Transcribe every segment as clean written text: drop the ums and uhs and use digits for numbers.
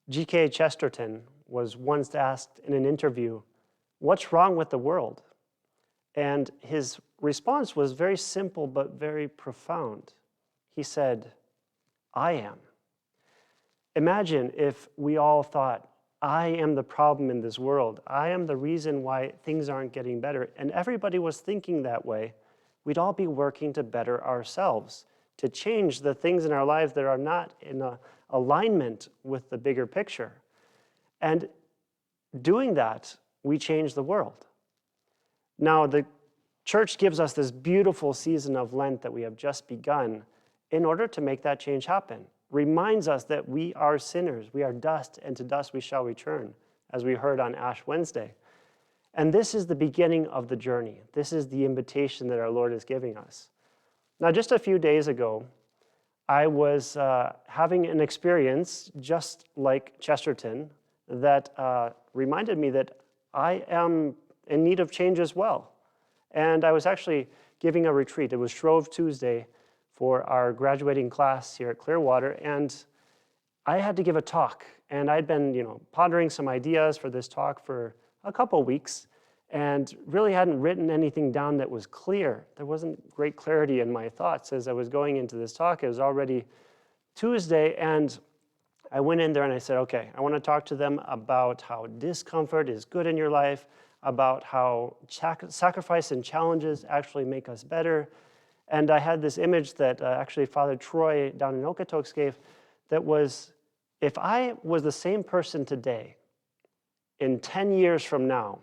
G.K. Chesterton was once asked in an interview, "What's wrong with the world?" And his response was very simple but very profound. He said, "I am." Imagine if we all thought, I am the problem in this world. I am the reason why things aren't getting better. And everybody was thinking that way. We'd all be working to better ourselves, to change the things in our lives that are not in alignment with the bigger picture. And doing that, we change the world. Now, the church gives us this beautiful season of Lent that we have just begun in order to make that change happen. Reminds us that we are sinners. We are dust, and to dust we shall return, as we heard on Ash Wednesday. And this is the beginning of the journey. This is the invitation that our Lord is giving us. Now, just a few days ago, I was having an experience just like Chesterton that reminded me that I am in need of change as well. And I was actually giving a retreat. It was Shrove Tuesday for our graduating class here at Clearwater, and I had to give a talk. And I'd been, pondering some ideas for this talk for a couple weeks, and really hadn't written anything down that was clear. There wasn't great clarity in my thoughts as I was going into this talk. It was already Tuesday, and I went in there and I said, okay, I want to talk to them about how discomfort is good in your life, about how sacrifice and challenges actually make us better. And I had this image that actually Father Troy down in Okotoks gave that was, if I was the same person today, in 10 years from now,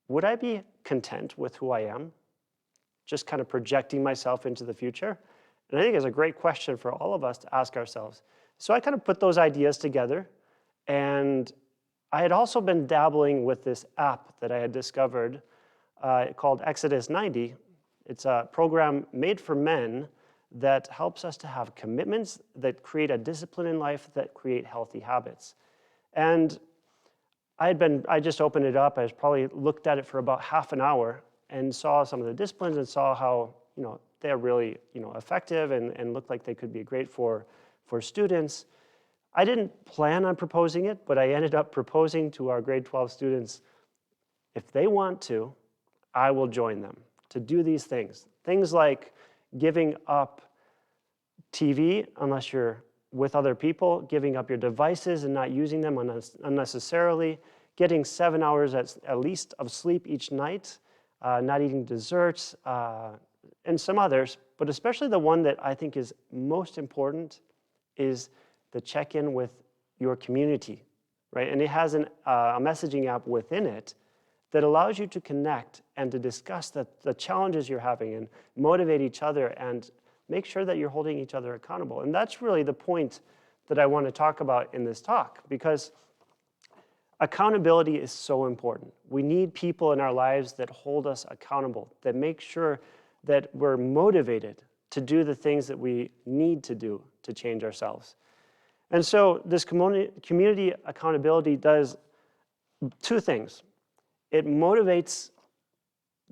would I be content with who I am? Just kind of projecting myself into the future? And I think it's a great question for all of us to ask ourselves. So I kind of put those ideas together, and I had also been dabbling with this app that I had discovered called Exodus 90. It's a program made for men that helps us to have commitments that create a discipline in life that create healthy habits. And I just opened it up. I probably looked at it for about half an hour and saw some of the disciplines and saw how they're really effective and looked like they could be great for students. I didn't plan on proposing it, but I ended up proposing to our grade 12 students, if they want to, I will join them to do these things. Things like giving up TV unless you're with other people, giving up your devices and not using them unnecessarily, getting 7 hours at least of sleep each night, not eating desserts, and some others. But especially the one that I think is most important is the check-in with your community, right? And it has a messaging app within it that allows you to connect and to discuss the challenges you're having and motivate each other and make sure that you're holding each other accountable. And that's really the point that I want to talk about in this talk, because accountability is so important. We need people in our lives that hold us accountable, that make sure that we're motivated to do the things that we need to do to change ourselves. And so this community accountability does two things. It motivates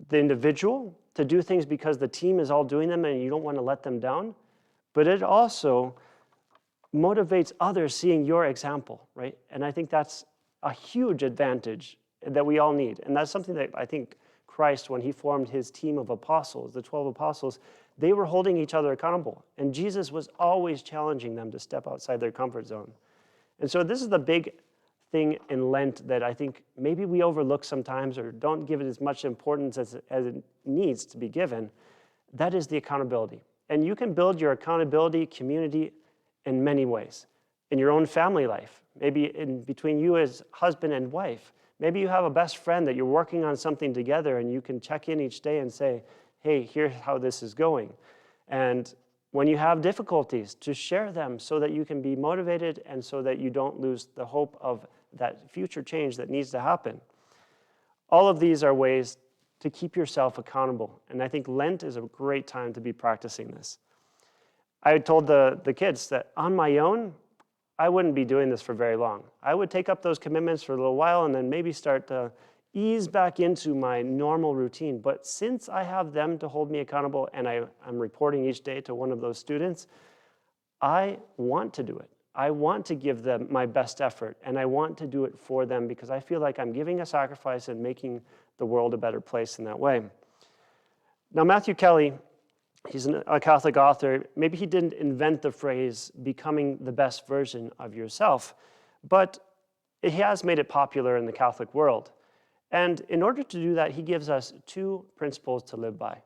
the individual to do things because the team is all doing them and you don't want to let them down, but it also motivates others seeing your example, right? And I think that's a huge advantage that we all need. And that's something that I think Christ, when he formed his team of apostles, the 12 apostles, they were holding each other accountable. And Jesus was always challenging them to step outside their comfort zone. And so this is the big thing in Lent that I think maybe we overlook sometimes or don't give it as much importance as it needs to be given. That is the accountability. And you can build your accountability community in many ways. In your own family life, maybe in between you as husband and wife. Maybe you have a best friend that you're working on something together and you can check in each day and say, hey, here's how this is going. And when you have difficulties, to share them so that you can be motivated and so that you don't lose the hope of that future change that needs to happen. All of these are ways to keep yourself accountable. And I think Lent is a great time to be practicing this. I told the kids that on my own, I wouldn't be doing this for very long. I would take up those commitments for a little while and then maybe start to ease back into my normal routine. But since I have them to hold me accountable and I'm reporting each day to one of those students, I want to do it. I want to give them my best effort, and I want to do it for them because I feel like I'm giving a sacrifice and making the world a better place in that way. Now, Matthew Kelly, he's a Catholic author. Maybe he didn't invent the phrase becoming the best version of yourself, but he has made it popular in the Catholic world. And in order to do that, he gives us two principles to live by.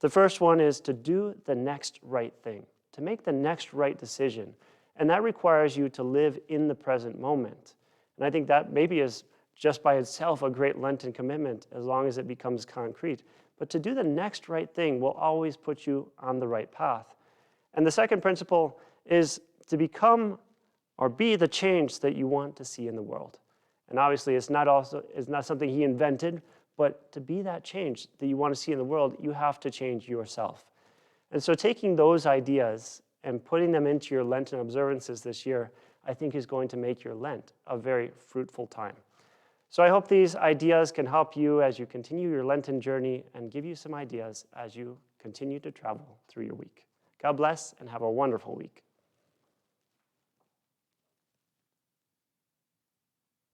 The first one is to do the next right thing, to make the next right decision. And that requires you to live in the present moment. And I think that maybe is just by itself a great Lenten commitment as long as it becomes concrete. But to do the next right thing will always put you on the right path. And the second principle is to become or be the change that you want to see in the world. And obviously it's not something he invented, but to be that change that you want to see in the world, you have to change yourself. And so taking those ideas and putting them into your Lenten observances this year, I think is going to make your Lent a very fruitful time. So I hope these ideas can help you as you continue your Lenten journey and give you some ideas as you continue to travel through your week. God bless and have a wonderful week.